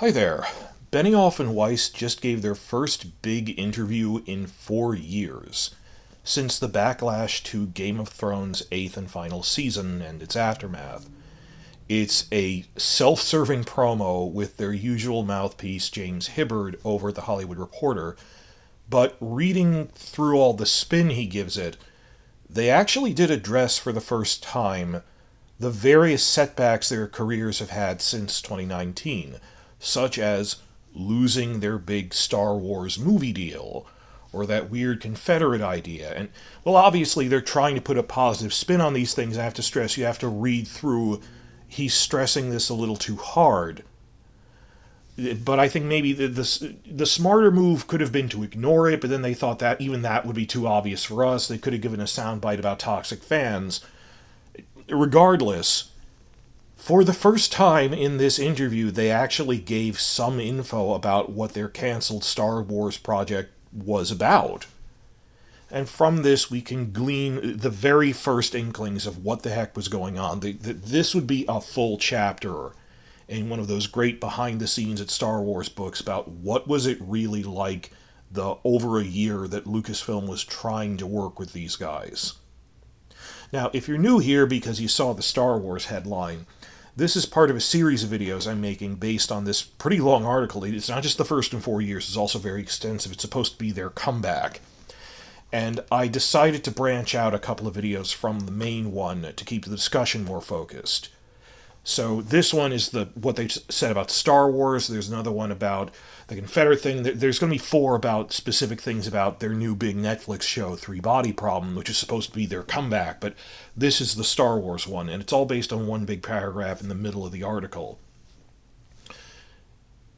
Hi there. Benioff and Weiss just gave their first big interview in 4 years, since the backlash to Game of Thrones' eighth and final season and its aftermath. It's a self serving promo with their usual mouthpiece, James Hibbard, over at The Hollywood Reporter, but reading through all the spin he gives it, they actually did address for the first time the various setbacks their careers have had since 2019, such as losing their big Star Wars movie deal, or that weird Confederate idea. And, well, obviously, they're trying to put a positive spin on these things. I have to stress, you have to read through. He's stressing this a little too hard. But I think maybe the smarter move could have been to ignore it, but then they thought that even that would be too obvious for us. They could have given a soundbite about toxic fans. Regardless, for the first time in this interview, they actually gave some info about what their canceled Star Wars project was about. And from this, we can glean the very first inklings of what the heck was going on. This would be a full chapter in one of those great behind-the-scenes at Star Wars books about what was it really like the over a year that Lucasfilm was trying to work with these guys. Now, if you're new here because you saw the Star Wars headline, this is part of a series of videos I'm making based on this pretty long article. It's not just the first in 4 years, it's also very extensive. It's supposed to be their comeback. And I decided to branch out a couple of videos from the main one to keep the discussion more focused. So this one is what they said about Star Wars. There's another one about the Confederate thing. There's going to be four about specific things about their new big Netflix show, Three Body Problem, which is supposed to be their comeback. But this is the Star Wars one, and it's all based on one big paragraph in the middle of the article.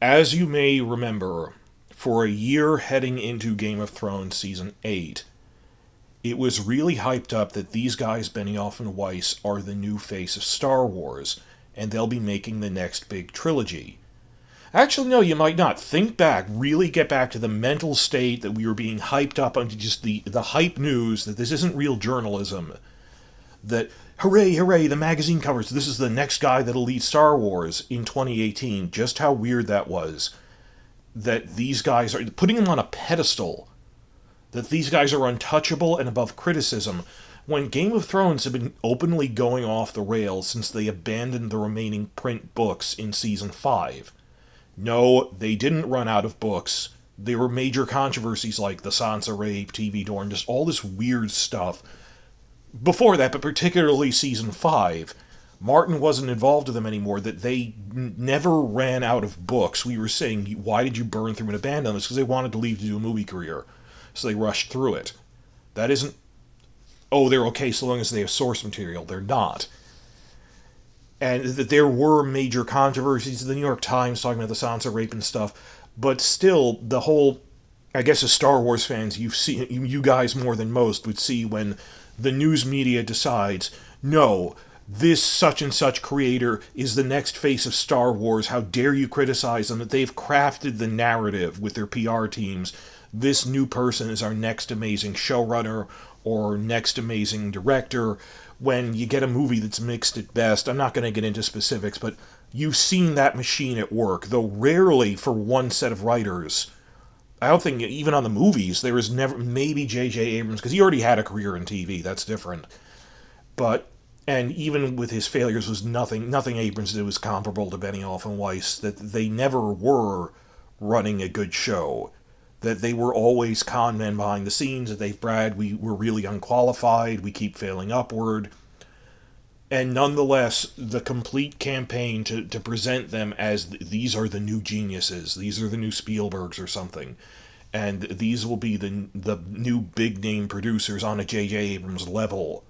As you may remember, for a year heading into Game of Thrones Season 8, it was really hyped up that these guys, Benioff and Weiss, are the new face of Star Wars, and they'll be making the next big trilogy. Actually, no, you might not. Think back, really get back to the mental state that we were being hyped up onto just the hype news, that this isn't real journalism. That, hooray, hooray, the magazine covers, this is the next guy that'll lead Star Wars in 2018. Just how weird that was. That these guys are putting them on a pedestal. That these guys are untouchable and above criticism, when Game of Thrones have been openly going off the rails since they abandoned the remaining print books in Season 5. No, they didn't run out of books. There were major controversies like the Sansa rape, TV Dorn, just all this weird stuff. Before that, but particularly Season 5, Martin wasn't involved with them anymore, that they never ran out of books. We were saying, why did you burn through and abandon this? Because they wanted to leave to do a movie career. So they rushed through it. That isn't, oh, they're okay so long as they have source material. They're not. And that there were major controversies. The New York Times talking about the Sansa rape and stuff. But still, the whole, I guess as Star Wars fans, you guys more than most would see when the news media decides, no, this such and such creator is the next face of Star Wars. How dare you criticize them? That they've crafted the narrative with their PR teams. This new person is our next amazing showrunner or next amazing director. When you get a movie that's mixed at best, I'm not going to get into specifics, but you've seen that machine at work, though rarely for one set of writers. I don't think even on the movies, there was never, maybe J.J. Abrams, because he already had a career in TV, that's different. But, and even with his failures, was nothing Abrams did was comparable to Benioff and Weiss, that they never were running a good show. That they were always con men behind the scenes, that they've bragged, we were really unqualified, we keep failing upward. And nonetheless, the complete campaign to present them as these are the new geniuses, these are the new Spielbergs or something, and these will be the new big-name producers on a J.J. Abrams level,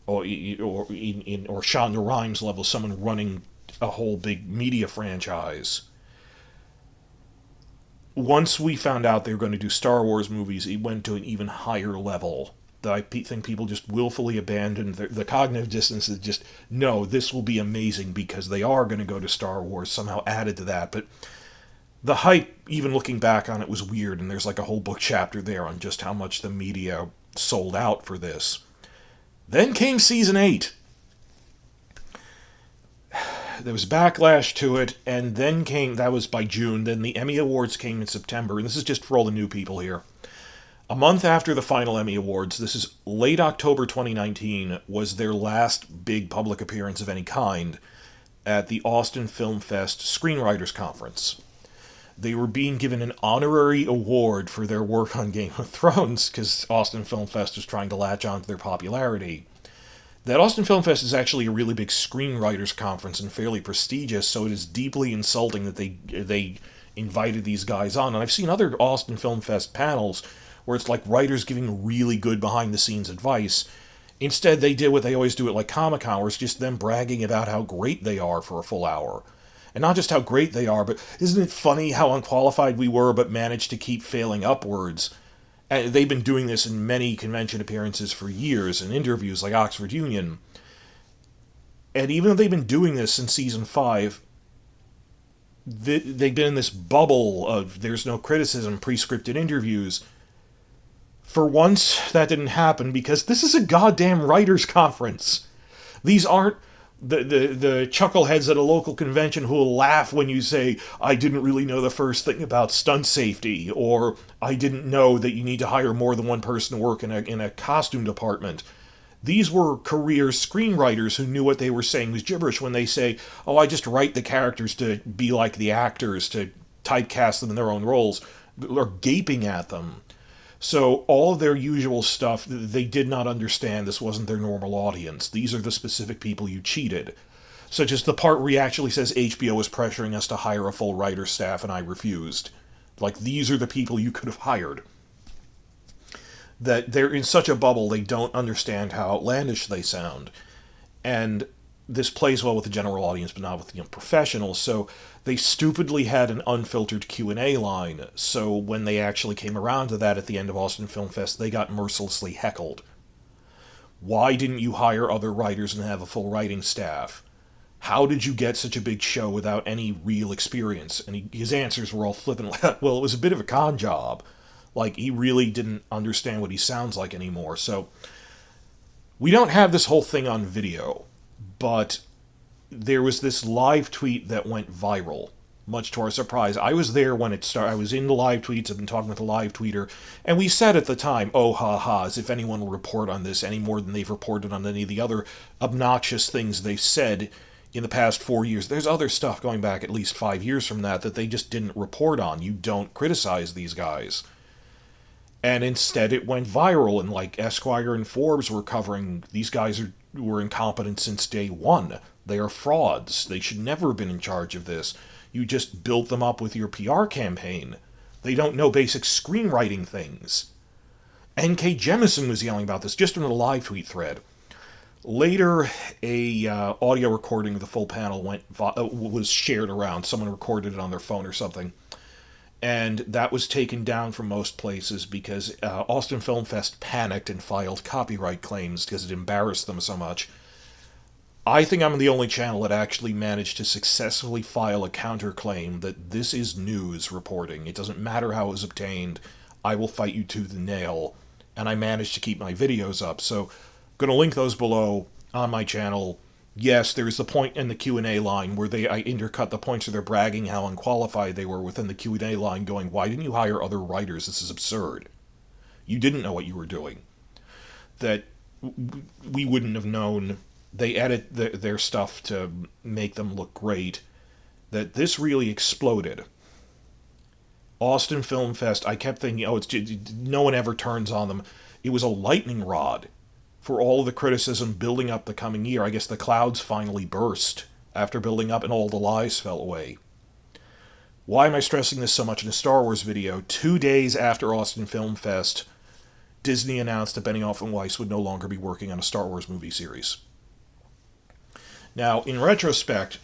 or Shonda Rhimes level, someone running a whole big media franchise. Once we found out they were going to do Star Wars movies, it went to an even higher level. That I think people just willfully abandoned the cognitive dissonance. Is just, no, this will be amazing because they are going to go to Star Wars, somehow added to that. But the hype, even looking back on it, was weird, and there's like a whole book chapter there on just how much the media sold out for this. Then came Season 8. there was backlash to it, and then that was by June, then the Emmy Awards came in September, and this is just for all the new people here. A month after the final Emmy Awards, this is late October 2019, was their last big public appearance of any kind at the Austin Film Fest Screenwriters Conference. They were being given an honorary award for their work on Game of Thrones, because Austin Film Fest was trying to latch on to their popularity. That Austin Film Fest is actually a really big screenwriters conference and fairly prestigious, so it is deeply insulting that they invited these guys on. And I've seen other Austin Film Fest panels where it's like writers giving really good behind-the-scenes advice. Instead, they did what they always do at like Comic-Con, where it's just them bragging about how great they are for a full hour. And not just how great they are, but isn't it funny how unqualified we were but managed to keep failing upwards? And they've been doing this in many convention appearances for years, and interviews like Oxford Union. And even though they've been doing this since Season 5, they've been in this bubble of there's no criticism, pre-scripted interviews. For once, that didn't happen, because this is a goddamn writers' conference. These aren't the chuckleheads at a local convention who will laugh when you say, I didn't really know the first thing about stunt safety, or I didn't know that you need to hire more than one person to work in a costume department. These were career screenwriters who knew what they were saying was gibberish when they say, oh, I just write the characters to be like the actors, to typecast them in their own roles, or gaping at them. So all of their usual stuff, they did not understand. This wasn't their normal audience. These are the specific people you cheated. Such as the part where he actually says HBO was pressuring us to hire a full writer staff and I refused. Like, these are the people you could have hired. That they're in such a bubble they don't understand how outlandish they sound. And this plays well with the general audience, but not with professionals. So they stupidly had an unfiltered Q&A line. So when they actually came around to that at the end of Austin Film Fest, they got mercilessly heckled. Why didn't you hire other writers and have a full writing staff? How did you get such a big show without any real experience? And his answers were all flippant. Well, it was a bit of a con job. Like, he really didn't understand what he sounds like anymore. So we don't have this whole thing on video. But there was this live tweet that went viral, much to our surprise. I was there when it started. I was in the live tweets. I've been talking with a live tweeter. And we said at the time, oh, ha, ha, as if anyone will report on this any more than they've reported on any of the other obnoxious things they've said in the past 4 years. There's other stuff going back at least 5 years from that they just didn't report on. You don't criticize these guys. And instead it went viral, and like Esquire and Forbes were covering, these guys were incompetent since day one. They are frauds. They should never have been in charge of this. You just built them up with your PR campaign. They don't know basic screenwriting things. N.K. Jemisin was yelling about this just in a live tweet thread. Later, a audio recording of the full panel was shared around. Someone recorded it on their phone or something. And that was taken down from most places because Austin Film Fest panicked and filed copyright claims because it embarrassed them so much. I think I'm the only channel that actually managed to successfully file a counterclaim that this is news reporting. It doesn't matter how it was obtained. I will fight you tooth and nail. And I managed to keep my videos up. So I'm going to link those below on my channel. Yes, there's the point in the Q&A line where I intercut the points where they're bragging how unqualified they were within the Q&A line, going, why didn't you hire other writers? This is absurd. You didn't know what you were doing. That we wouldn't have known. They edit their stuff to make them look great. That this really exploded. Austin Film Fest, I kept thinking, no one ever turns on them. It was a lightning rod for all of the criticism building up the coming year. I guess the clouds finally burst after building up and all the lies fell away. Why am I stressing this so much in a Star Wars video? 2 days after Austin Film Fest, Disney announced that Benioff and Weiss would no longer be working on a Star Wars movie series. Now, in retrospect,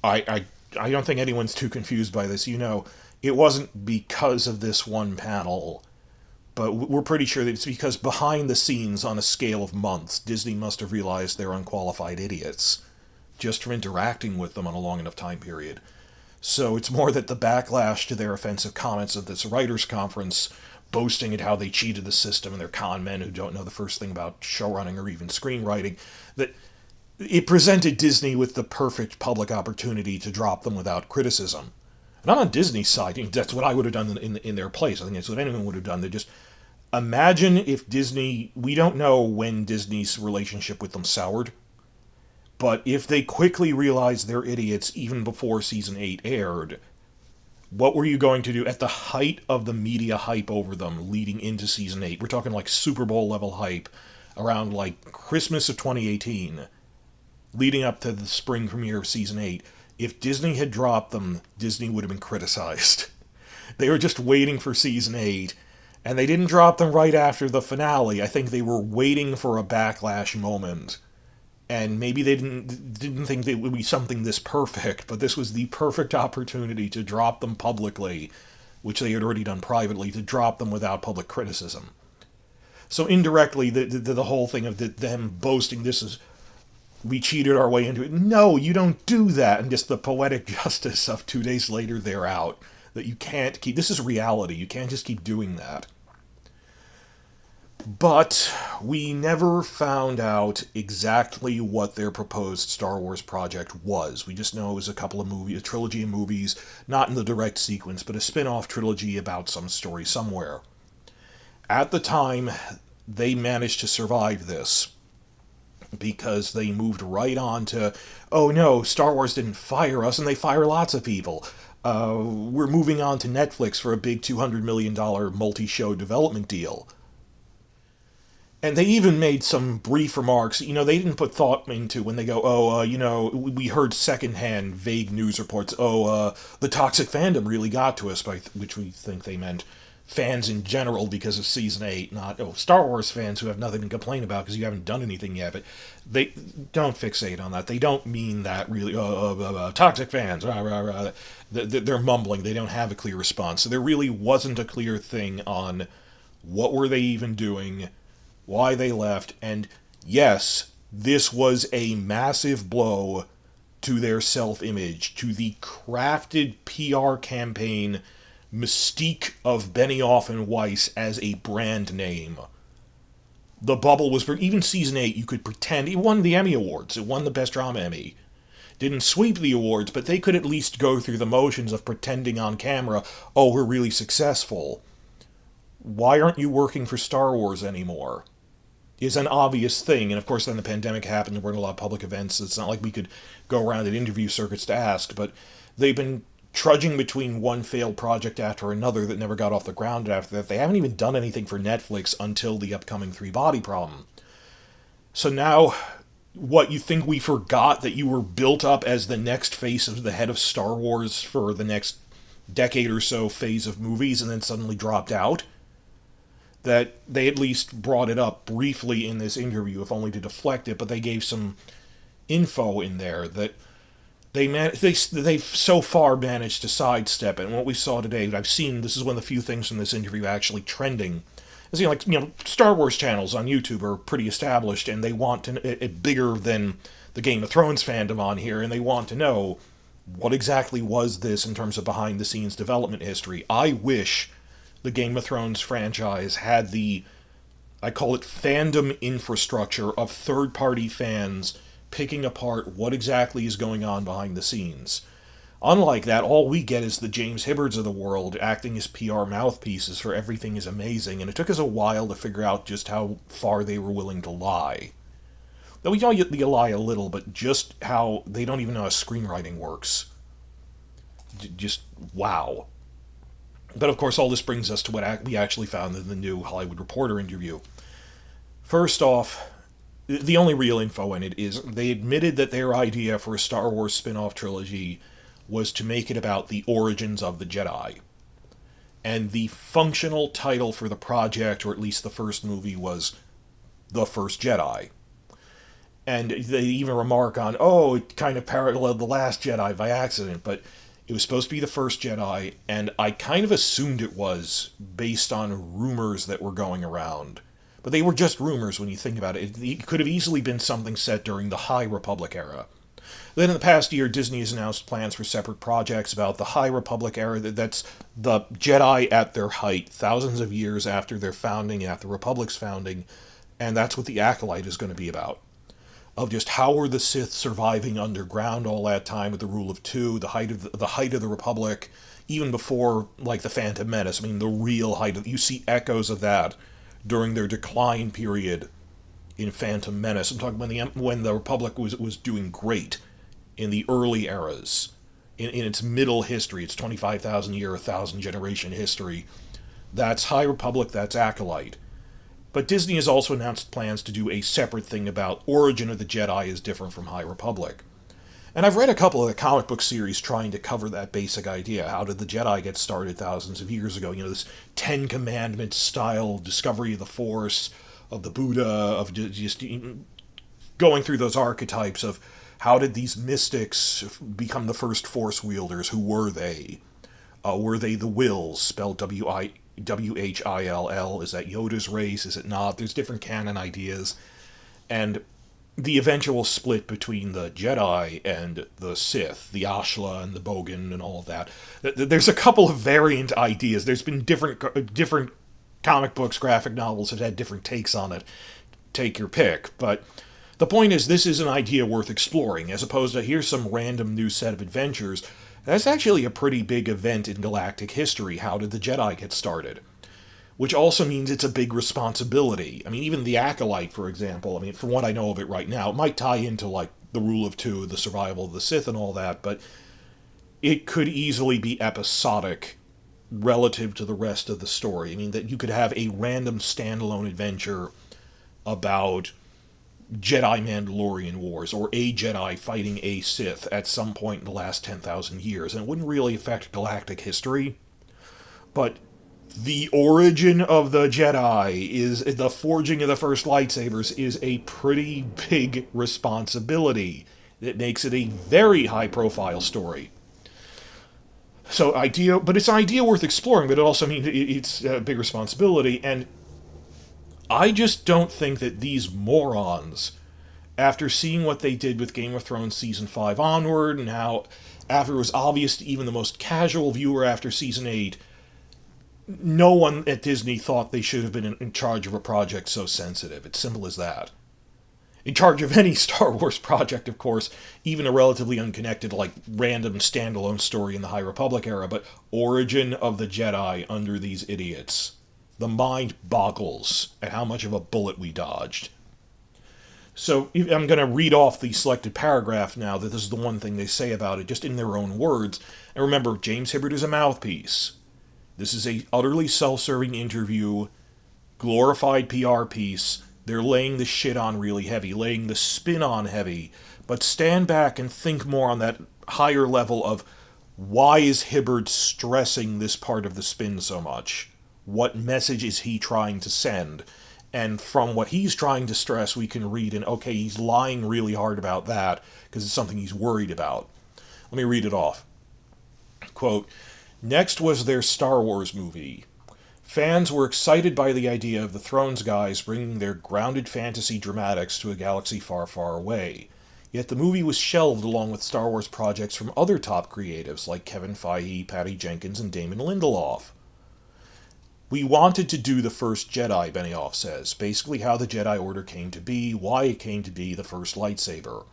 I don't think anyone's too confused by this. It wasn't because of this one panel. But we're pretty sure that it's because behind the scenes, on a scale of months, Disney must have realized they're unqualified idiots, just from interacting with them on a long enough time period. So it's more that the backlash to their offensive comments at this writers' conference, boasting at how they cheated the system and they're con men who don't know the first thing about showrunning or even screenwriting, that it presented Disney with the perfect public opportunity to drop them without criticism. And I'm on Disney's side. That's what I would have done in their place. I think that's what anyone would have done. They just imagine if Disney. We don't know when Disney's relationship with them soured, but if they quickly realized they're idiots even before season 8 aired, what were you going to do at the height of the media hype over them leading into season 8? We're talking like Super Bowl level hype around like Christmas of 2018, leading up to the spring premiere of season 8. If Disney had dropped them, Disney would have been criticized. They were just waiting for season 8, and they didn't drop them right after the finale. I think they were waiting for a backlash moment. And maybe they didn't think it would be something this perfect, but this was the perfect opportunity to drop them publicly, which they had already done privately, to drop them without public criticism. So indirectly, the whole thing of them boasting this is, we cheated our way into it. No, you don't do that. And just the poetic justice of 2 days later they're out. That you can't keep, this is reality, you can't just keep doing that. But we never found out exactly what their proposed Star Wars project was. We just know it was a trilogy of movies, not in the direct sequence, but a spin-off trilogy about some story somewhere. At the time, they managed to survive this because they moved right on to, oh no, Star Wars didn't fire us, and they fire lots of people. We're moving on to Netflix for a big $200 million multi-show development deal. And they even made some brief remarks. They didn't put thought into when they go, we heard secondhand vague news reports. The toxic fandom really got to us, by which we think they meant fans in general because of season 8, not Star Wars fans who have nothing to complain about because you haven't done anything yet. But they don't fixate on that. They don't mean that really. Toxic fans. They're mumbling. They don't have a clear response. So there really wasn't a clear thing on what were they even doing, why they left, and yes, this was a massive blow to their self-image, to the crafted PR campaign mystique of Benioff and Weiss as a brand name. The bubble was, even season 8, you could pretend, it won the Emmy Awards, it won the Best Drama Emmy. Didn't sweep the awards, but they could at least go through the motions of pretending on camera, we're really successful. Why aren't you working for Star Wars anymore? Is an obvious thing, and of course then the pandemic happened, there weren't a lot of public events, so it's not like we could go around at interview circuits to ask, but they've been trudging between one failed project after another that never got off the ground after that. They haven't even done anything for Netflix until the upcoming Three Body Problem. So now, what, you think we forgot that you were built up as the next face of the head of Star Wars for the next decade or so phase of movies and then suddenly dropped out? That they at least brought it up briefly in this interview, if only to deflect it, but they gave some info in there that they've so far managed to sidestep it. And what we saw today, this is one of the few things from this interview actually trending. Is, Star Wars channels on YouTube are pretty established, and they want it bigger than the Game of Thrones fandom on here, and they want to know what exactly was this in terms of behind-the-scenes development history. I wish the Game of Thrones franchise had I call it fandom infrastructure of third-party fans picking apart what exactly is going on behind the scenes. Unlike that, all we get is the James Hibbards of the world acting as PR mouthpieces for everything is amazing, and it took us a while to figure out just how far they were willing to lie. Though we know you lie a little, but just how they don't even know how screenwriting works. Just wow. But of course, all this brings us to what we actually found in the new Hollywood Reporter interview. First off, the only real info in it is they admitted that their idea for a Star Wars spin-off trilogy was to make it about the origins of the Jedi. And the functional title for the project, or at least the first movie, was The First Jedi. And they even remark on, it kind of paralleled The Last Jedi by accident, but it was supposed to be The First Jedi, and I kind of assumed it was, based on rumors that were going around. But they were just rumors when you think about it. It could have easily been something set during the High Republic era. Then in the past year, Disney has announced plans for separate projects about the High Republic era. That's the Jedi at their height, thousands of years after their founding, after the Republic's founding, and that's what The Acolyte is going to be about. of just how were the Sith surviving underground all that time with the rule of two, the height of the Republic, even before like the Phantom Menace. I mean, the real height of, you see echoes of that during their decline period in Phantom Menace. I'm talking when the Republic was doing great in the early eras. In its middle history, its 25,000 year, 1,000 generation history. That's High Republic, that's Acolyte. But Disney has also announced plans to do a separate thing about Origin of the Jedi is different from High Republic. And I've read a couple of the comic book series trying to cover that basic idea. How did the Jedi get started thousands of years ago? You know, this Ten Commandments style discovery of the Force, of the Buddha, of just going through those archetypes of how did these mystics become the first Force wielders? Who were they? Were they the Wills, spelled Whill? Is that Yoda's race? Is it not? There's different canon ideas. And the eventual split between the Jedi and the Sith, the Ashla and the Bogan and all of that. There's a couple of variant ideas. There's been different comic books, graphic novels that had different takes on it. Take your pick. But the point is, this is an idea worth exploring, as opposed to here's some random new set of adventures. That's actually a pretty big event in galactic history. How did the Jedi get started? Which also means it's a big responsibility. I mean, even the Acolyte, for example, I mean, from what I know of it right now, it might tie into, like, the rule of two, the survival of the Sith and all that, but it could easily be episodic relative to the rest of the story. I mean, that you could have a random standalone adventure about Jedi Mandalorian wars, or a Jedi fighting a Sith at some point in the last 10,000 years, and it wouldn't really affect galactic history, but the origin of the Jedi, is the forging of the first lightsabers, is a pretty big responsibility. It makes it a very high-profile story. So but it's an idea worth exploring, but it also means it's a big responsibility, and I just don't think that these morons, after seeing what they did with Game of Thrones Season 5 onward, and how, after it was obvious to even the most casual viewer after Season 8, no one at Disney thought they should have been in charge of a project so sensitive. It's simple as that. In charge of any Star Wars project, of course, even a relatively unconnected, like, random standalone story in the High Republic era, but Origin of the Jedi under these idiots. The mind boggles at how much of a bullet we dodged. So I'm going to read off the selected paragraph now, that this is the one thing they say about it, just in their own words. And remember, James Hibbard is a mouthpiece. This is a utterly self-serving interview, glorified PR piece. They're laying the shit on really heavy, laying the spin on heavy. But stand back and think more on that higher level of, why is Hibbard stressing this part of the spin so much? What message is he trying to send? And from what he's trying to stress, we can read, and okay, he's lying really hard about that, because it's something he's worried about. Let me read it off. Quote, "Next was their Star Wars movie. Fans were excited by the idea of the Thrones guys bringing their grounded fantasy dramatics to a galaxy far, far away. Yet the movie was shelved along with Star Wars projects from other top creatives like Kevin Feige, Patty Jenkins, and Damon Lindelof. We wanted to do the first Jedi," Benioff says, basically how the Jedi Order came to be, why it came to be the first lightsaber.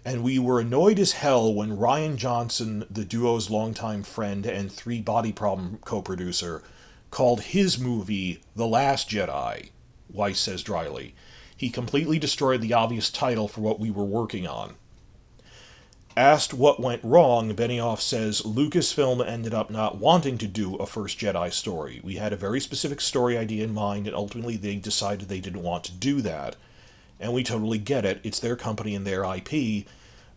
"And we were annoyed as hell when Rian Johnson, the duo's longtime friend and Three Body Problem co-producer, called his movie The Last Jedi," Weiss says dryly. "He completely destroyed the obvious title for what we were working on." Asked what went wrong, Benioff says Lucasfilm ended up not wanting to do a First Jedi story. "We had a very specific story idea in mind, and ultimately they decided they didn't want to do that. And we totally get it, it's their company and their IP,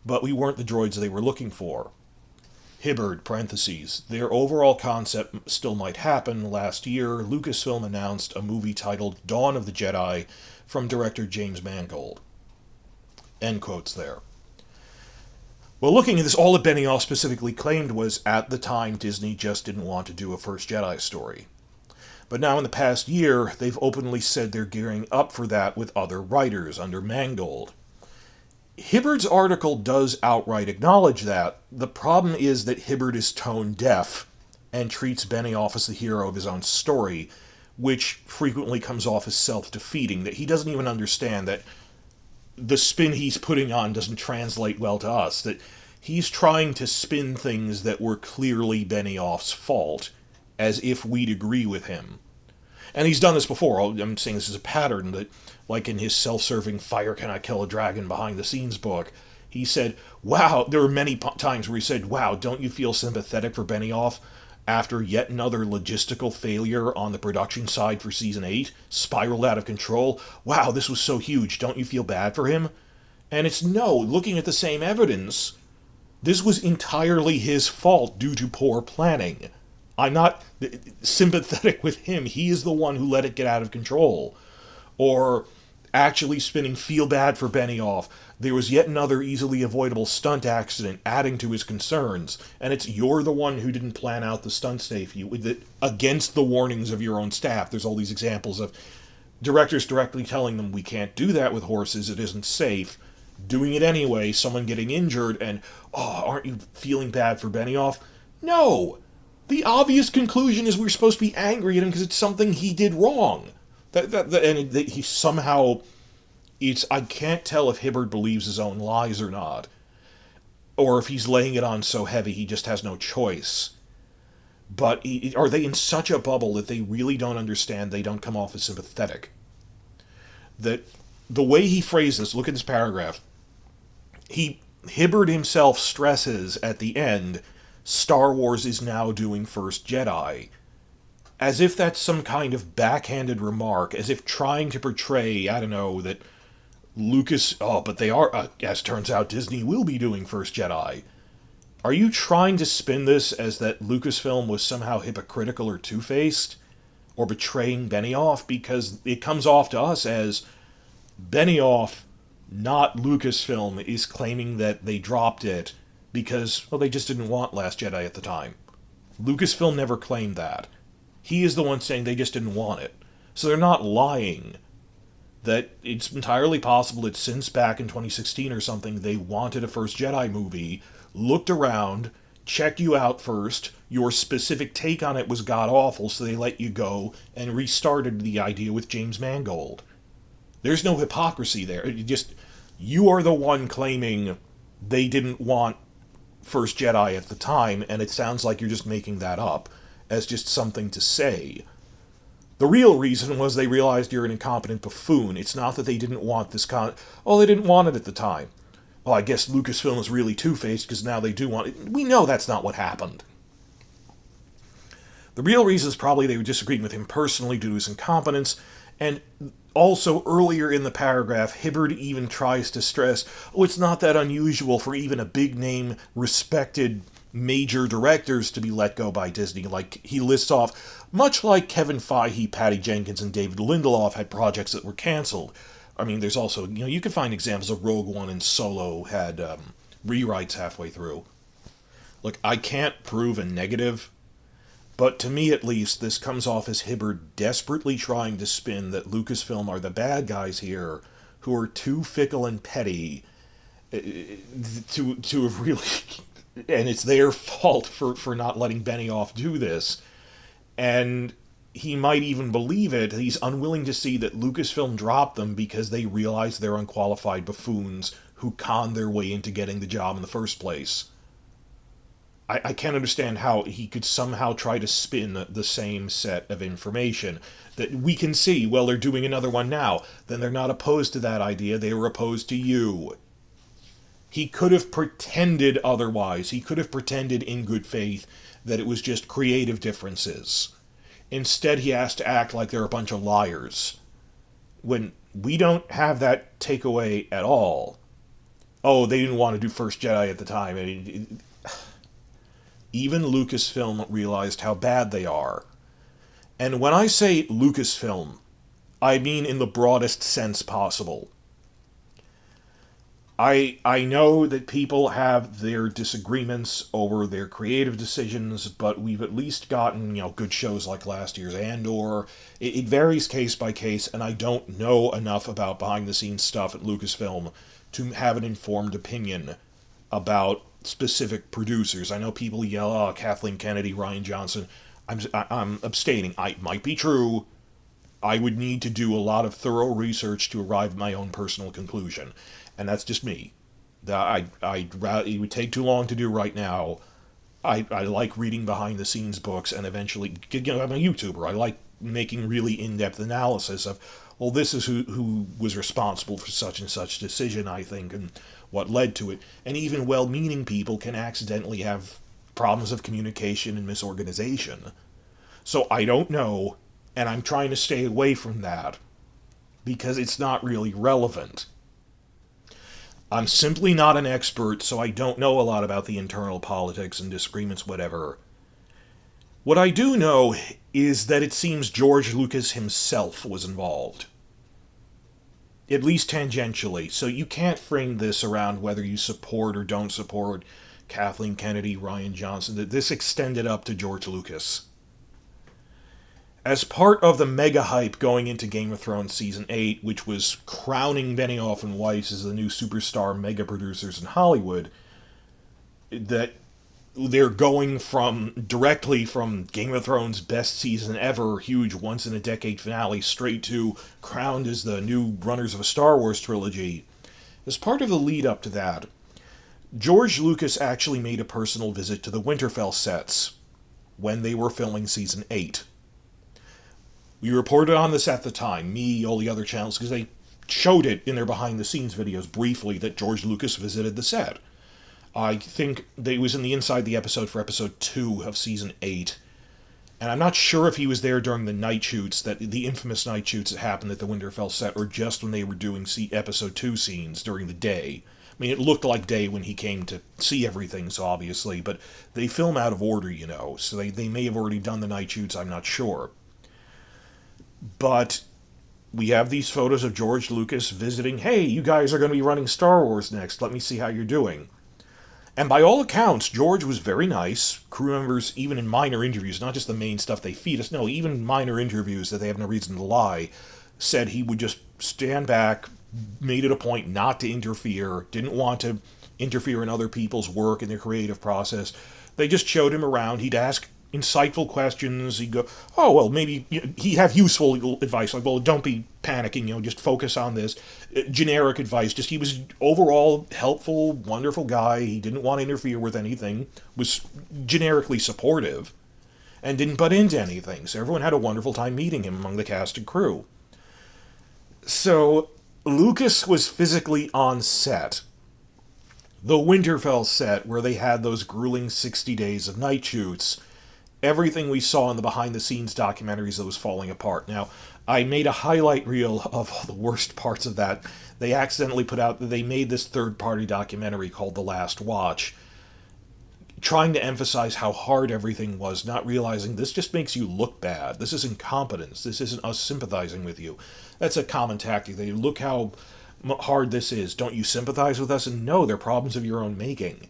but we weren't the droids they were looking for." Hibbard, parentheses, "Their overall concept still might happen. Last year, Lucasfilm announced a movie titled Dawn of the Jedi from director James Mangold." End quotes there. Well, looking at this, all that Benioff specifically claimed was, at the time, Disney just didn't want to do a First Jedi story. But now in the past year, they've openly said they're gearing up for that with other writers under Mangold. Hibbard's article does outright acknowledge that. The problem is that Hibbard is tone deaf and treats Benioff as the hero of his own story, which frequently comes off as self-defeating, that he doesn't even understand that the spin he's putting on doesn't translate well to us. That he's trying to spin things that were clearly Benioff's fault, as if we'd agree with him. And he's done this before. I'm saying this is a pattern that, like in his self-serving Fire Cannot Kill a Dragon behind the scenes book, he said, wow, there were many times where he said, wow, don't you feel sympathetic for Benioff after yet another logistical failure on the production side for season 8, spiraled out of control? Wow, this was so huge, don't you feel bad for him? And it's no, looking at the same evidence, this was entirely his fault due to poor planning. I'm not sympathetic with him. He is the one who let it get out of control. Or actually spinning feel bad for Benioff. There was yet another easily avoidable stunt accident adding to his concerns, and it's you're the one who didn't plan out the stunt safety against the warnings of your own staff. There's all these examples of directors directly telling them we can't do that with horses, it isn't safe. Doing it anyway, someone getting injured, and, oh, aren't you feeling bad for Benioff? No! The obvious conclusion is we're supposed to be angry at him because it's something he did wrong. He somehow... I can't tell if Hibbard believes his own lies or not. Or if he's laying it on so heavy he just has no choice. But are they in such a bubble that they really don't understand they don't come off as sympathetic? That the way he phrased this, look at this paragraph. Hibbard himself stresses at the end, Star Wars is now doing First Jedi. As if that's some kind of backhanded remark, as if trying to portray, I don't know, that Lucas, but they are, as turns out, Disney will be doing First Jedi. Are you trying to spin this as that Lucasfilm was somehow hypocritical or two-faced? Or betraying Benioff? Because it comes off to us as Benioff, not Lucasfilm, is claiming that they dropped it because, well, they just didn't want Last Jedi at the time. Lucasfilm never claimed that. He is the one saying they just didn't want it. So they're not lying. That it's entirely possible that since back in 2016 or something, they wanted a First Jedi movie, looked around, checked you out first, your specific take on it was god-awful, so they let you go, and restarted the idea with James Mangold. There's no hypocrisy there. You are the one claiming they didn't want First Jedi at the time, and it sounds like you're just making that up as just something to say. The real reason was they realized you're an incompetent buffoon. It's not that they didn't want this they didn't want it at the time. Well, I guess Lucasfilm is really two-faced because now they do want it. We know that's not what happened. The real reason is probably they were disagreeing with him personally due to his incompetence, and also earlier in the paragraph, Hibbard even tries to stress, it's not that unusual for even a big-name, respected major directors to be let go by Disney. Like, he lists off, much like Kevin Feige, Patty Jenkins, and David Lindelof had projects that were canceled. I mean, there's also, you can find examples of Rogue One and Solo had rewrites halfway through. Look, I can't prove a negative, but to me at least, this comes off as Hibbard desperately trying to spin that Lucasfilm are the bad guys here, who are too fickle and petty to have really... And it's their fault for not letting Benioff do this. And he might even believe it. He's unwilling to see that Lucasfilm dropped them because they realize they're unqualified buffoons who conned their way into getting the job in the first place. I can't understand how he could somehow try to spin the same set of information. That we can see, well, they're doing another one now. Then they're not opposed to that idea. They were opposed to you. He could have pretended otherwise. He could have pretended in good faith that it was just creative differences. Instead, he has to act like they're a bunch of liars. When we don't have that takeaway at all. Oh, they didn't want to do First Jedi at the time. Even Lucasfilm realized how bad they are. And when I say Lucasfilm, I mean in the broadest sense possible. I know that people have their disagreements over their creative decisions, but we've at least gotten, good shows like last year's Andor. It varies case by case, and I don't know enough about behind-the-scenes stuff at Lucasfilm to have an informed opinion about specific producers. I know people yell, Kathleen Kennedy, Rian Johnson. I'm abstaining. It might be true, I would need to do a lot of thorough research to arrive at my own personal conclusion. And that's just me. It would take too long to do right now. I like reading behind the scenes books and eventually, I'm a YouTuber. I like making really in-depth analysis of, well, this is who was responsible for such and such decision, I think, and what led to it. And even well-meaning people can accidentally have problems of communication and misorganization. So I don't know, and I'm trying to stay away from that because it's not really relevant. I'm simply not an expert, so I don't know a lot about the internal politics and disagreements, whatever. What I do know is that it seems George Lucas himself was involved. At least tangentially, so you can't frame this around whether you support or don't support Kathleen Kennedy, Rian Johnson, that this extended up to George Lucas. As part of the mega hype going into Game of Thrones Season 8, which was crowning Benioff and Weiss as the new superstar mega producers in Hollywood, that they're going directly from Game of Thrones' best season ever, huge once-in-a-decade finale, straight to crowned as the new runners of a Star Wars trilogy. As part of the lead-up to that, George Lucas actually made a personal visit to the Winterfell sets when they were filming Season 8. We reported on this at the time, me, all the other channels, because they showed it in their behind-the-scenes videos briefly that George Lucas visited the set. I think that it was in the Inside the Episode for Episode 2 of Season 8. And I'm not sure if he was there during the night shoots, the infamous night shoots that happened at the Winterfell set, or just when they were doing Episode 2 scenes during the day. I mean, it looked like day when he came to see everything, so obviously, but they film out of order, so they may have already done the night shoots, I'm not sure. But we have these photos of George Lucas visiting, hey, you guys are going to be running Star Wars next, let me see how you're doing. And by all accounts, George was very nice. Crew members, even in minor interviews, not just the main stuff they feed us, no, even minor interviews that they have no reason to lie, said he would just stand back, made it a point not to interfere, didn't want to interfere in other people's work and their creative process. They just showed him around. He'd ask insightful questions. He'd go, oh, well, maybe he'd have useful advice, like, well, don't be panicking, just focus on this. Generic advice, just he was overall helpful, wonderful guy. He didn't want to interfere with anything, was generically supportive, and didn't butt into anything. So everyone had a wonderful time meeting him among the cast and crew. So Lucas was physically on set. The Winterfell set, where they had those grueling 60 days of night shoots, everything we saw in the behind-the-scenes documentaries that was falling apart. Now, I made a highlight reel of all the worst parts of that. They accidentally they made this third-party documentary called The Last Watch, trying to emphasize how hard everything was, not realizing this just makes you look bad. This is incompetence. This isn't us sympathizing with you. That's a common tactic. They look how hard this is. Don't you sympathize with us? And no, they're problems of your own making.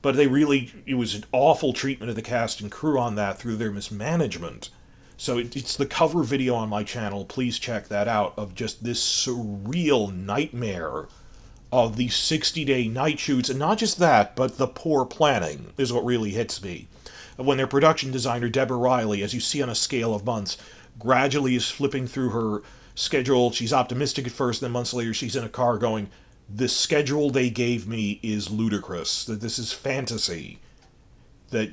But it was an awful treatment of the cast and crew on that through their mismanagement. So it's the cover video on my channel, please check that out, of just this surreal nightmare of these 60-day night shoots. And not just that, but the poor planning is what really hits me. When their production designer, Deborah Riley, as you see on a scale of months, gradually is flipping through her schedule. She's optimistic at first, then months later she's in a car going, the schedule they gave me is ludicrous, that this is fantasy, that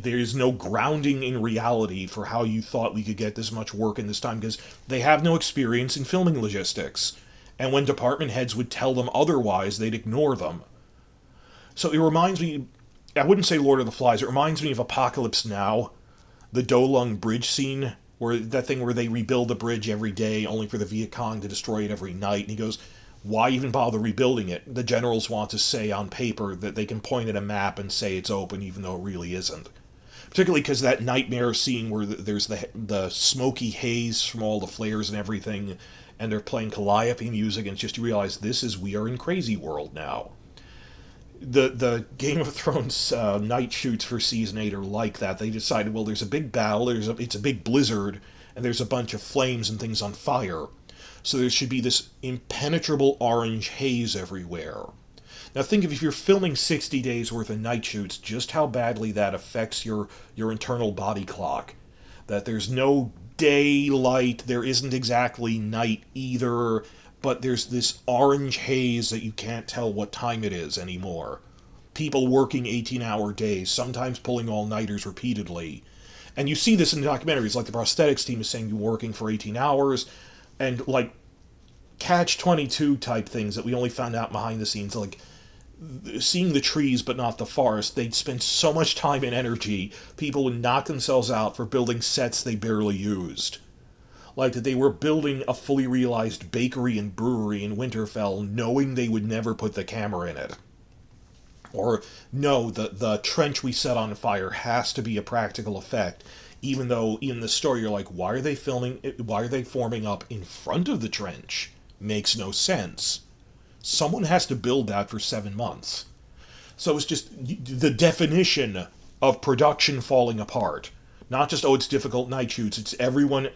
there's no grounding in reality for how you thought we could get this much work in this time, because they have no experience in filming logistics. And when department heads would tell them otherwise, they'd ignore them. So it reminds me, I wouldn't say Lord of the Flies, it reminds me of Apocalypse Now, the Dolung Bridge scene, where they rebuild the bridge every day, only for the Viet Cong to destroy it every night. And he goes, why even bother rebuilding it? The generals want to say on paper that they can point at a map and say it's open, even though it really isn't. Particularly because that nightmare scene where there's the smoky haze from all the flares and everything, and they're playing Calliope music, and it's just you realize we are in crazy world now. The Game of Thrones night shoots for Season 8 are like that. They decided, well, there's a big battle, it's a big blizzard, and there's a bunch of flames and things on fire. So there should be this impenetrable orange haze everywhere. Now think of, if you're filming 60 days worth of night shoots, just how badly that affects your internal body clock. that there's no daylight, there isn't exactly night either, but there's this orange haze that you can't tell what time it is anymore. People working 18-hour days, sometimes pulling all-nighters repeatedly. And you see this in the documentaries, like the prosthetics team is saying you're working for 18 hours, and like catch-22 type things that we only found out behind the scenes, like seeing the trees but not the forest. They'd spend so much time and energy, people would knock themselves out for building sets they barely used. Like that they were building a fully realized bakery and brewery in Winterfell knowing they would never put the camera in it. Or, no, the trench we set on fire has to be a practical effect, even though in the story you're like, why are they forming up in front of the trench? Makes no sense. Someone has to build that for 7 months. So it's just the definition of production falling apart. Not just, oh, it's difficult night shoots, it's everyone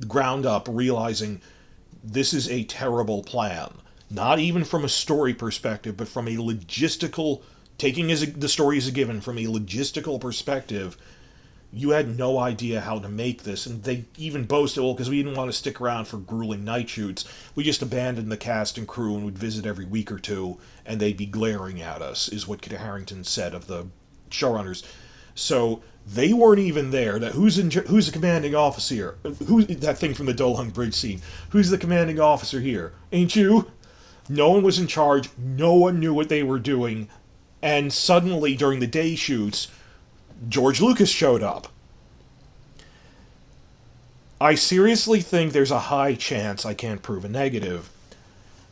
ground up realizing this is a terrible plan. Not even from a story perspective, but from a logistical, taking the story as a given, from a logistical perspective, you had no idea how to make this. And they even boasted, well, because we didn't want to stick around for grueling night shoots, we just abandoned the cast and crew and would visit every week or two, and they'd be glaring at us, is what Kit Harington said of the showrunners. So they weren't even there. Who's the commanding officer? That thing from the Dolhung Bridge scene? Who's the commanding officer here? Ain't you? No one was in charge. No one knew what they were doing. And suddenly, during the day shoots, George Lucas showed up. I seriously think there's a high chance, I can't prove a negative,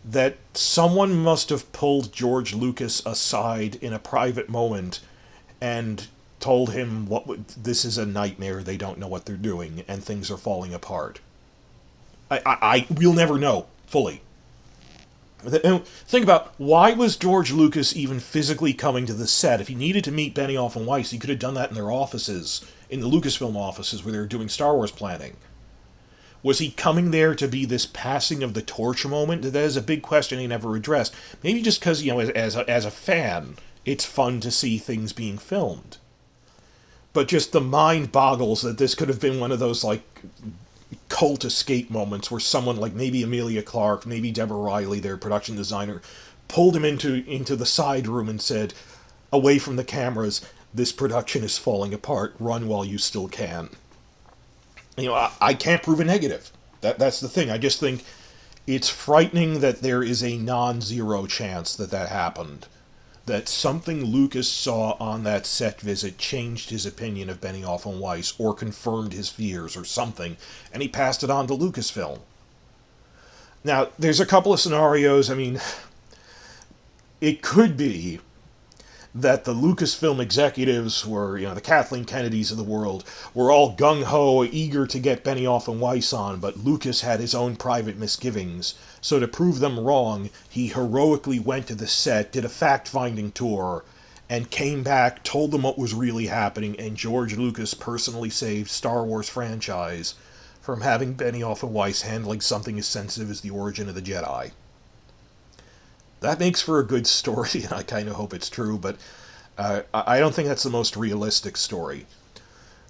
that someone must have pulled George Lucas aside in a private moment and told him this is a nightmare, they don't know what they're doing, and things are falling apart. We'll never know fully. Think about, why was George Lucas even physically coming to the set? If he needed to meet Benioff and Weiss, he could have done that in their offices, in the Lucasfilm offices where they were doing Star Wars planning. Was he coming there to be this passing of the torch moment? That is a big question he never addressed. Maybe just because, as a fan, it's fun to see things being filmed. But just the mind boggles that this could have been one of those, like, cult escape moments where someone like maybe Amelia Clark, maybe Deborah Riley, their production designer, pulled him into the side room and said, away from the cameras, this production is falling apart, run while you still can. I can't prove a negative. That's the thing. I just think it's frightening that there is a non-zero chance that happened. That something Lucas saw on that set visit changed his opinion of Benioff and Weiss, or confirmed his fears, or something, and he passed it on to Lucasfilm. Now, there's a couple of scenarios. It could be that the Lucasfilm executives were, the Kathleen Kennedys of the world, were all gung-ho, eager to get Benioff and Weiss on, but Lucas had his own private misgivings. So to prove them wrong, he heroically went to the set, did a fact-finding tour, and came back, told them what was really happening, and George Lucas personally saved Star Wars franchise from having Benioff and Weiss handling something as sensitive as the origin of the Jedi. That makes for a good story, and I kind of hope it's true, but I don't think that's the most realistic story.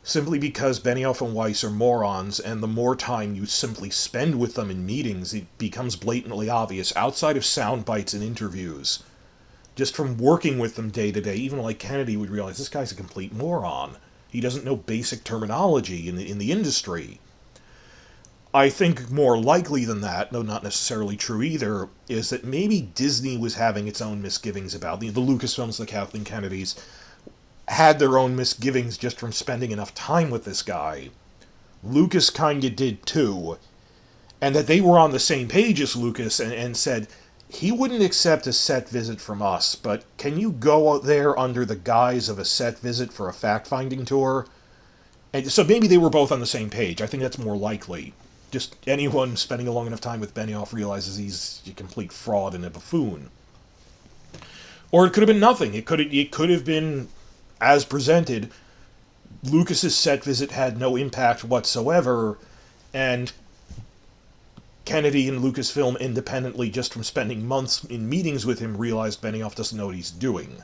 Simply because Benioff and Weiss are morons, and the more time you simply spend with them in meetings, it becomes blatantly obvious, outside of sound bites and interviews. Just from working with them day to day, even like Kennedy would realize, this guy's a complete moron. He doesn't know basic terminology in the industry. I think more likely than that, though not necessarily true either, is that maybe Disney was having its own misgivings about the Lucasfilms, the Kathleen Kennedys, had their own misgivings just from spending enough time with this guy. Lucas kinda did too. And that they were on the same page as Lucas and said, he wouldn't accept a set visit from us, but can you go out there under the guise of a set visit for a fact-finding tour? And so maybe they were both on the same page. I think that's more likely. Just anyone spending a long enough time with Benioff realizes he's a complete fraud and a buffoon. Or it could have been nothing. It could have been, as presented, Lucas's set visit had no impact whatsoever, and Kennedy and Lucasfilm independently, just from spending months in meetings with him, realized Benioff doesn't know what he's doing.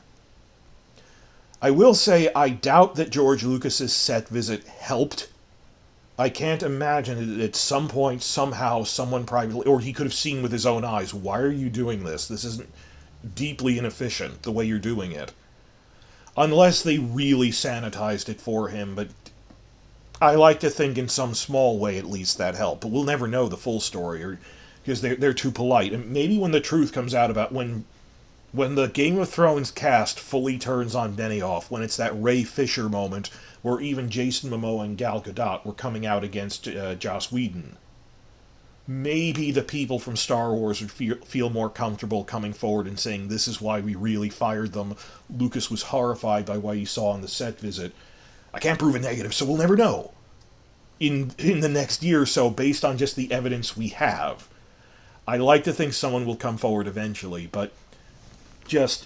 I will say I doubt that George Lucas's set visit helped I can't imagine that at some point, somehow, someone privately, or he could have seen with his own eyes, why are you doing this? This isn't deeply inefficient, the way you're doing it. Unless they really sanitized it for him, but I like to think in some small way at least that helped. But we'll never know the full story, or because they're too polite. And maybe when the truth comes out about when the Game of Thrones cast fully turns on Benioff, when it's that Ray Fisher moment where even Jason Momoa and Gal Gadot were coming out against Joss Whedon, maybe the people from Star Wars would feel more comfortable coming forward and saying, this is why we really fired them. Lucas was horrified by what he saw on the set visit. I can't prove a negative, so we'll never know. In the next year or so, based on just the evidence we have. I like to think someone will come forward eventually, but just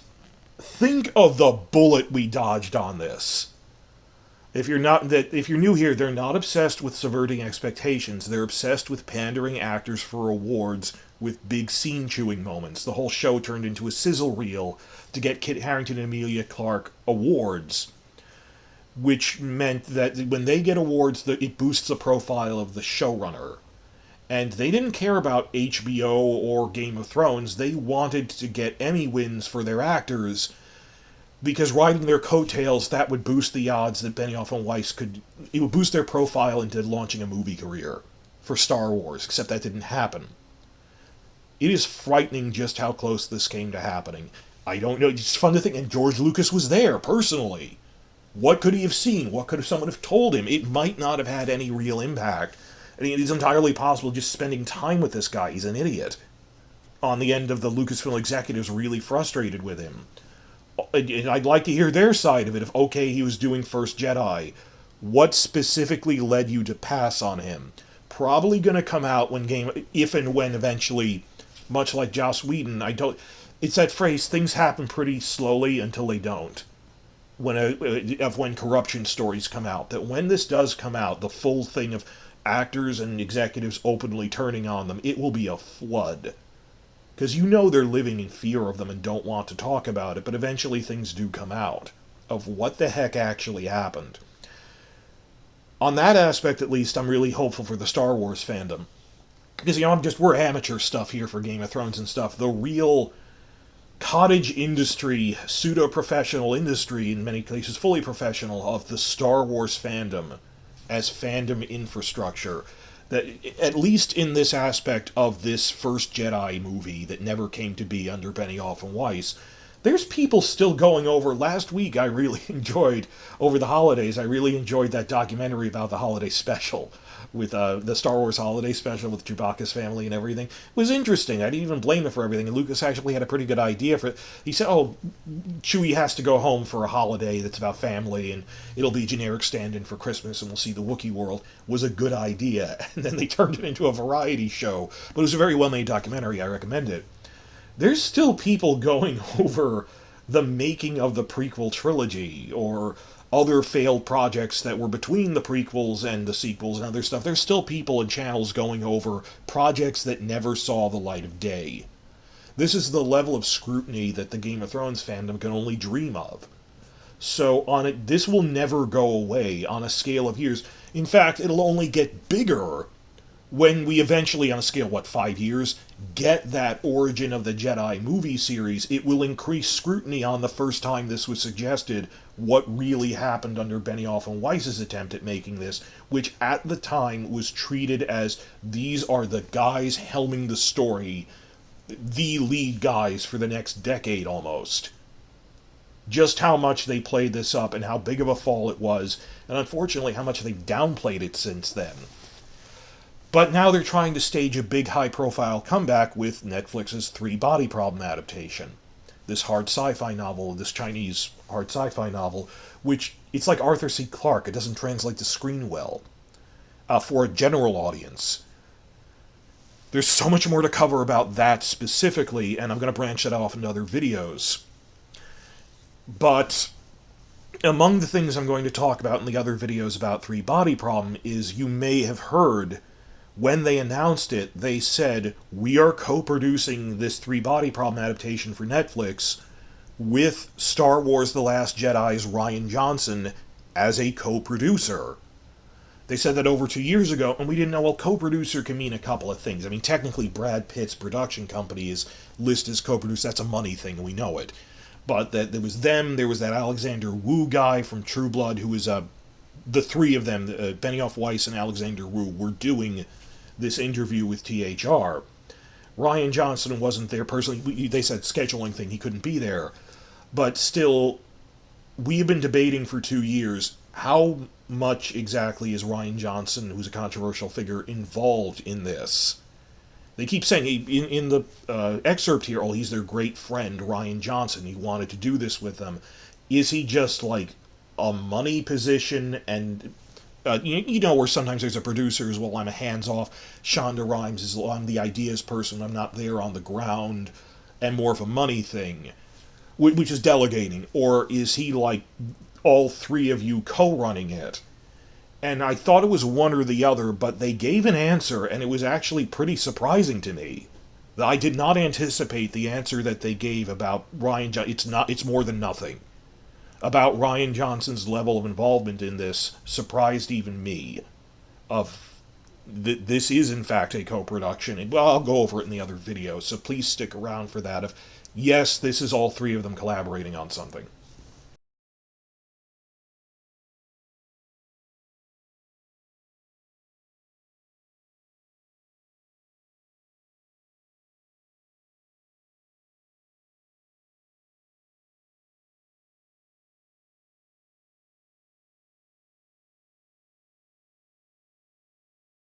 think of the bullet we dodged on this. If you're new here, they're not obsessed with subverting expectations. They're obsessed with pandering actors for awards with big scene-chewing moments. The whole show turned into a sizzle reel to get Kit Harington and Emilia Clarke awards, which meant that when they get awards, it boosts the profile of the showrunner. And they didn't care about HBO or Game of Thrones. They wanted to get Emmy wins for their actors, because riding their coattails, that would boost the odds that Benioff and Weiss it would boost their profile into launching a movie career for Star Wars, except that didn't happen. It is frightening just how close this came to happening. I don't know, it's fun to think, and George Lucas was there, personally. What could he have seen? What could someone have told him? It might not have had any real impact. I mean, it's entirely possible just spending time with this guy, he's an idiot. On the end of the Lucasfilm executives really frustrated with him. I'd like to hear their side of it. If, okay, he was doing First Jedi, what specifically led you to pass on him? Probably going to come out if and when eventually, much like Joss Whedon, it's that phrase, things happen pretty slowly until they don't. When corruption stories come out, that when this does come out, the full thing of actors and executives openly turning on them, it will be a flood. Because they're living in fear of them and don't want to talk about it, but eventually things do come out of what the heck actually happened. On that aspect, at least, I'm really hopeful for the Star Wars fandom. Because, we're amateur stuff here for Game of Thrones and stuff. The real cottage industry, pseudo-professional industry, in many cases fully professional, of the Star Wars fandom as fandom infrastructure, that at least in this aspect of this First Jedi movie that never came to be under Benioff and Weiss, there's people still going over. Last week I really enjoyed, over the holidays, I really enjoyed that documentary about the holiday special, with the Star Wars holiday special with Chewbacca's family and everything. It was interesting. I didn't even blame him for everything, and Lucas actually had a pretty good idea for it. He said, Chewie has to go home for a holiday that's about family, and it'll be generic stand-in for Christmas, and we'll see the Wookiee world. Was a good idea. And then they turned it into a variety show. But it was a very well-made documentary. I recommend it. There's still people going over the making of the prequel trilogy, or other failed projects that were between the prequels and the sequels and other stuff. There's still people and channels going over projects that never saw the light of day. This is the level of scrutiny that the Game of Thrones fandom can only dream of. So this will never go away on a scale of years. In fact, it'll only get bigger when we eventually, on a scale, 5 years, get that Origin of the Jedi movie series. It will increase scrutiny on the first time this was suggested, what really happened under Benioff and Weiss's attempt at making this, which at the time was treated as, these are the guys helming the story, the lead guys for the next decade almost. Just how much they played this up and how big of a fall it was, and unfortunately how much they've downplayed it since then. But now they're trying to stage a big high-profile comeback with Netflix's Three Body Problem adaptation. This hard sci-fi novel, this Chinese hard sci-fi novel, which, it's like Arthur C. Clarke, it doesn't translate to screen well. For a general audience. There's so much more to cover about that specifically, and I'm going to branch that off into other videos. But among the things I'm going to talk about in the other videos about Three Body Problem is, you may have heard, when they announced it, they said, we are co-producing this Three Body Problem adaptation for Netflix with Star Wars The Last Jedi's Rian Johnson as a co-producer. They said that over 2 years ago, and we didn't know, well, co-producer can mean a couple of things. I mean, technically, Brad Pitt's production company is listed as co-producer. That's a money thing, and we know it. But that there was them, there was that Alexander Wu guy from True Blood, who was the three of them, Benioff Weiss and Alexander Wu, were doing this interview with THR. Ryan Johnson wasn't there personally. They said scheduling thing, he couldn't be there. But still, we have been debating for 2 years how much exactly is Ryan Johnson, who's a controversial figure, involved in this. They keep saying in the excerpt here, oh, he's their great friend, Ryan Johnson. He wanted to do this with them. Is he just like a money position? And you know, where sometimes there's a producer who's, well, I'm a hands-off. Shonda Rhimes is, well, I'm the ideas person. I'm not there on the ground, and more of a money thing, which is delegating. Or is he like all three of you co-running it? And I thought it was one or the other, but they gave an answer, and it was actually pretty surprising to me. I did not anticipate the answer that they gave about Ryan Johnson. It's more than nothing. About Ryan Johnson's level of involvement in this surprised even me. This is in fact a co-production, and well, I'll go over it in the other video, so please stick around for that. Yes, this is all three of them collaborating on something.